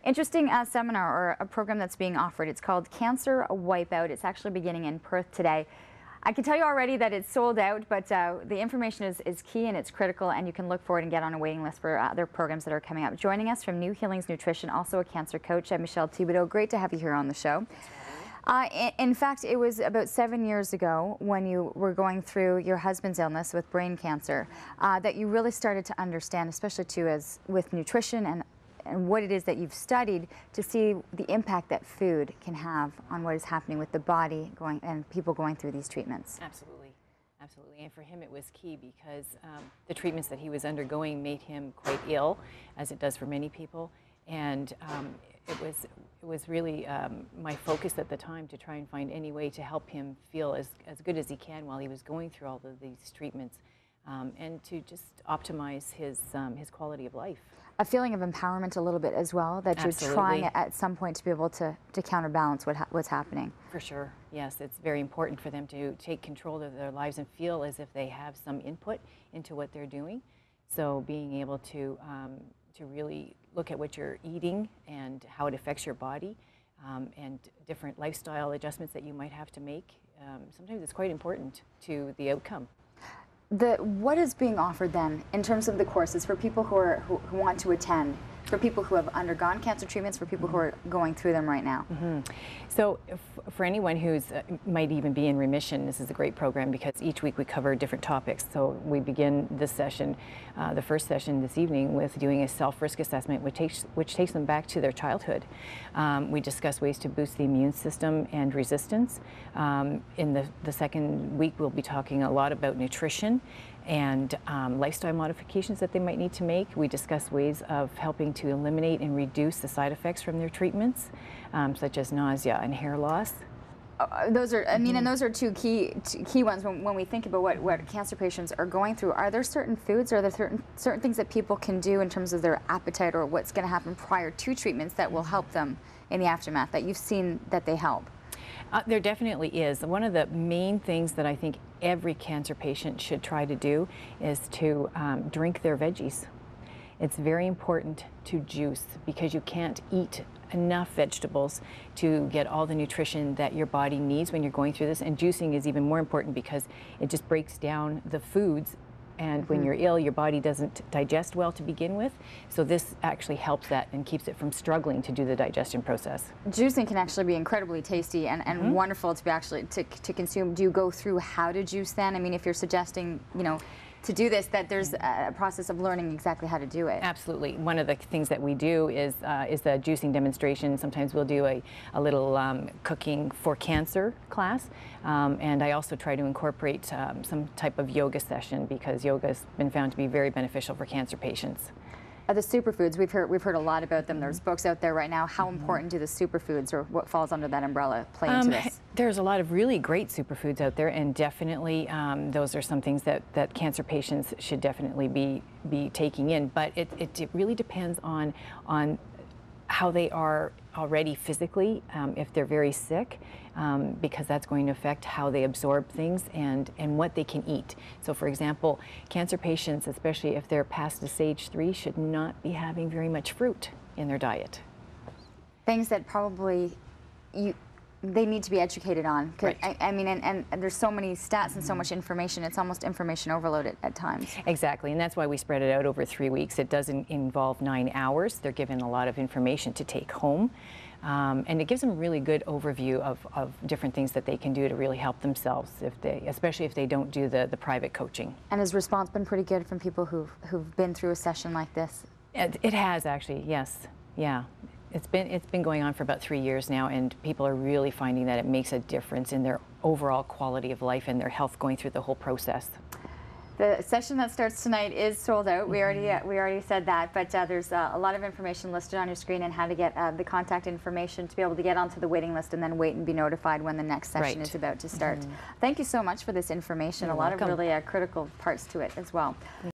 Interesting seminar or a program that's being offered. It's called Cancer WipeOut. It's actually beginning in Perth today. I can tell you already that it's sold out, but the information is key and it's critical, and you can look forward and get on a waiting list for other programs that are coming up. Joining us from New Healings Nutrition, also a cancer coach, Michelle Thibodeau. Great to have you here on the show. In fact, it was about 7 years ago when you were going through your husband's illness with brain cancer that you really started to understand, especially too as with nutrition and what it is that you've studied, to see the impact that food can have on what is happening with the body and people going through these treatments. Absolutely. Absolutely. And for him it was key because the treatments that he was undergoing made him quite ill, as it does for many people. And it was really my focus at the time to try and find any way to help him feel as good as he can while he was going through all of these treatments, and to just optimize his quality of life. A feeling of empowerment a little bit as well, that Absolutely. You're trying at some point to be able to counterbalance what's happening. For sure, yes. It's very important for them to take control of their lives and feel as if they have some input into what they're doing. So being able to really look at what you're eating and how it affects your body, and different lifestyle adjustments that you might have to make, sometimes it's quite important to the outcome. What is being offered then in terms of the courses for people who want to attend, for people who have undergone cancer treatments, for people who are going through them right now? So for anyone who's might even be in remission, this is a great program because each week we cover different topics. So we begin this session, the first session this evening, with doing a self-risk assessment, which takes them back to their childhood. We discuss ways to boost the immune system and resistance. In the second week, we'll be talking a lot about nutrition and lifestyle modifications that they might need to make. We discuss ways of helping to eliminate and reduce the side effects from their treatments, such as nausea and hair loss. Those are, I mean, and those are two key ones when we think about what cancer patients are going through. Are there certain foods, or are there certain things that people can do in terms of their appetite or what's going to happen prior to treatments that will help them in the aftermath, that you've seen that they help? There definitely is. One of the main things that I think every cancer patient should try to do is to drink their veggies. It's very important to juice because you can't eat enough vegetables to get all the nutrition that your body needs when you're going through this. And juicing is even more important because it just breaks down the foods. And when you're ill, your body doesn't digest well to begin with. So this actually helps that and keeps it from struggling to do the digestion process. Juicing can actually be incredibly tasty and wonderful to be actually to consume. Do you go through how to juice then? I mean, if you're suggesting, you know, to do this, that there's a process of learning exactly how to do it. Absolutely. One of the things that we do is the juicing demonstration. Sometimes we'll do a little cooking for cancer class, and I also try to incorporate some type of yoga session because yoga has been found to be very beneficial for cancer patients. The superfoods, we've heard a lot about them. There's books out there right now. How important do the superfoods, or what falls under that umbrella, play into this? There's a lot of really great superfoods out there, and definitely those are some things that cancer patients should definitely be taking in. But it really depends on how they are already physically, if they're very sick, because that's going to affect how they absorb things and what they can eat. So for example, cancer patients, especially if they're past the stage 3, should not be having very much fruit in their diet. Things that probably they need to be educated on. Right. I mean, and there's so many stats and so much information, it's almost information overload at times. Exactly, and that's why we spread it out over 3 weeks. It doesn't involve 9 hours. They're given a lot of information to take home, and it gives them a really good overview of different things that they can do to really help themselves, especially if they don't do the private coaching. And has response been pretty good from people who've been through a session like this? It has, actually, yes, yeah. It's been going on for about 3 years now, and people are really finding that it makes a difference in their overall quality of life and their health going through the whole process. The session that starts tonight is sold out. We already said that, but there's a lot of information listed on your screen and how to get the contact information to be able to get onto the waiting list and then wait and be notified when the next session is about to start. Thank you so much for this information. You're a lot welcome. of really critical parts to it as well.